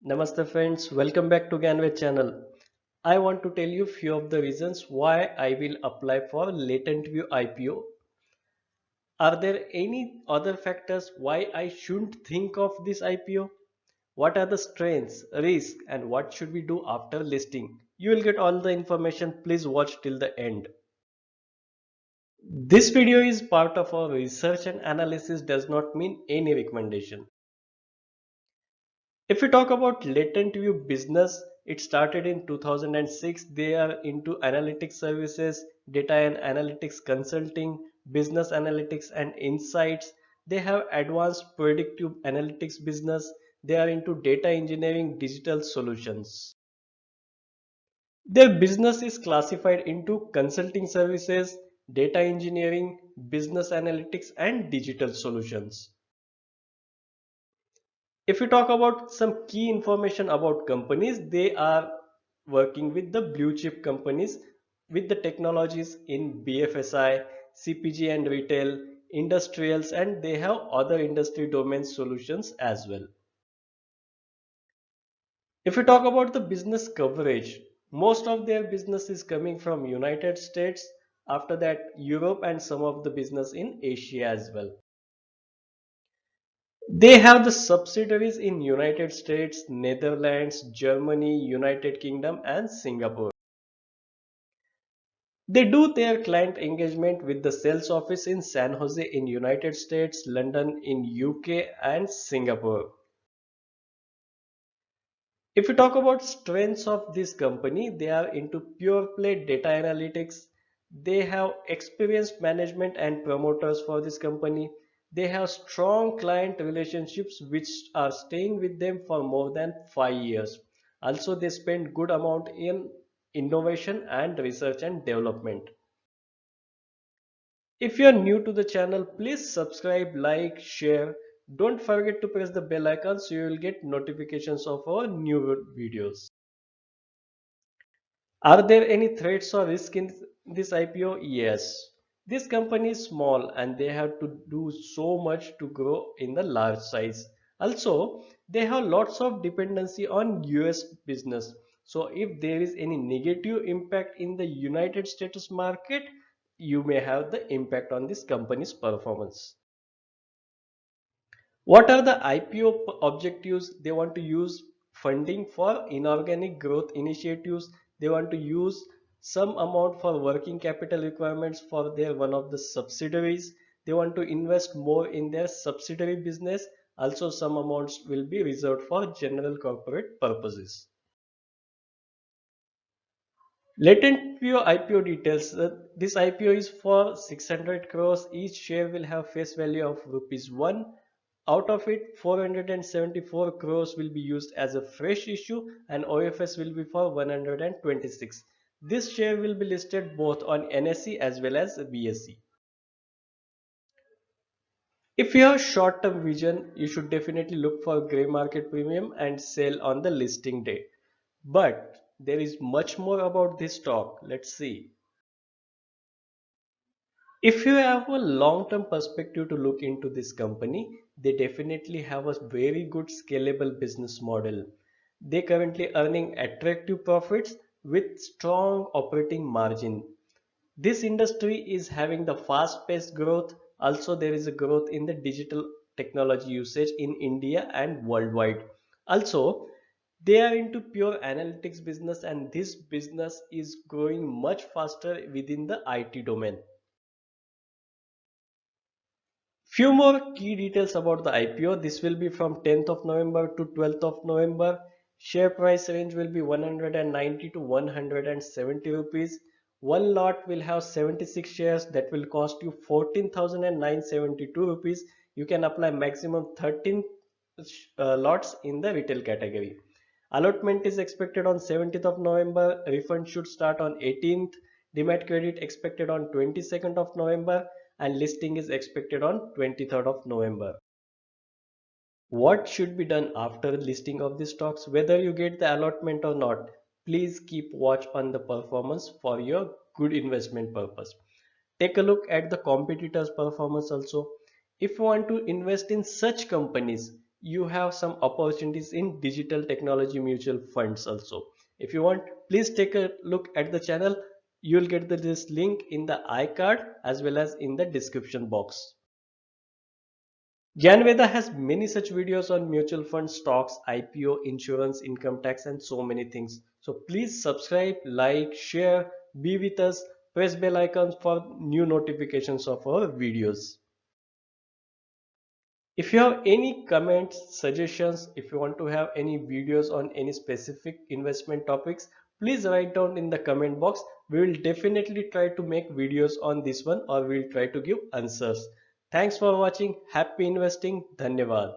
Namaste friends, welcome back to Ganway channel. I want to tell you few of the reasons why I will apply for Latent View IPO. Are there any other factors why I shouldn't think of this IPO? What are the strengths, risks and what should we do after listing? You will get all the information. Please watch till the end. This video is part of our research and analysis does not mean any recommendation. If we talk about Latent View business, it started in 2006. They are into analytics services, data and analytics consulting, business analytics and insights. They have advanced predictive analytics business. They are into data engineering, digital solutions. Their business is classified into consulting services, data engineering, business analytics and digital solutions. If we talk about some key information about companies, they are working with the blue chip companies with the technologies in BFSI, CPG and retail, industrials, and they have other industry domain solutions as well. If we talk about the business coverage, most of their business is coming from United States, after that Europe and some of the business in Asia as well. They have the subsidiaries in United States, Netherlands, Germany, United Kingdom and Singapore. They do their client engagement with the sales office in San Jose in United States, London in UK and Singapore. If we talk about strengths of this company, they are into pure play data analytics. They have experienced management and promoters for this company. They have strong client relationships which are staying with them for more than 5 years. Also, they spend good amount in innovation and research and development. If you are new to the channel, please subscribe, like, share. Don't forget to press the bell icon so you will get notifications of our new videos. Are there any threats or risk in this IPO? Yes. This company is small and they have to do so much to grow in the large size. Also, they have lots of dependency on US business. So if there is any negative impact in the United States market, you may have the impact on this company's performance. What are the IPO objectives? They want to use funding for inorganic growth initiatives. They want to use some amount for working capital requirements for their one of the subsidiaries. They want to invest more in their subsidiary business. Also, some amounts will be reserved for general corporate purposes. Latent View IPO details. This IPO is for 600 crores. Each share will have face value of rupees 1. Out of it, 474 crores will be used as a fresh issue and OFS will be for 126. This share will be listed both on NSE as well as BSE. If you have short-term vision, you should definitely look for grey market premium and sell on the listing day. But there is much more about this stock. Let's see. If you have a long-term perspective to look into this company, they definitely have a very good scalable business model. They currently earning attractive profits with strong operating margin. This industry is having the fast-paced growth. Also, there is a growth in the digital technology usage in India and worldwide. Also, they are into pure analytics business and this business is growing much faster within the IT domain. Few more key details about the IPO. This will be from 10th of November to 12th of November. Share price range will be 190 to 170 rupees. One lot will have 76 shares that will cost you 14,972 rupees. You can apply maximum 13 lots in the retail category. Allotment is expected on 17th of November. Refund should start on 18th. Demat credit expected on 22nd of November and listing is expected on 23rd of November. What should be done after listing of the stocks? Whether you get the allotment or not, please keep watch on the performance for your good investment purpose. Take a look at the competitors' performance also. If you want to invest in such companies, you have some opportunities in digital technology mutual funds also. If you want, please take a look at the channel. You'll get this link in the iCard as well as in the description box. Gyanveda has many such videos on mutual funds, stocks, IPO, insurance, income tax, and so many things. So please subscribe, like, share, be with us, press bell icons for new notifications of our videos. If you have any comments, suggestions, if you want to have any videos on any specific investment topics, please write down in the comment box. We will definitely try to make videos on this one, or we'll try to give answers. Thanks for watching. Happy investing. Dhanyavad.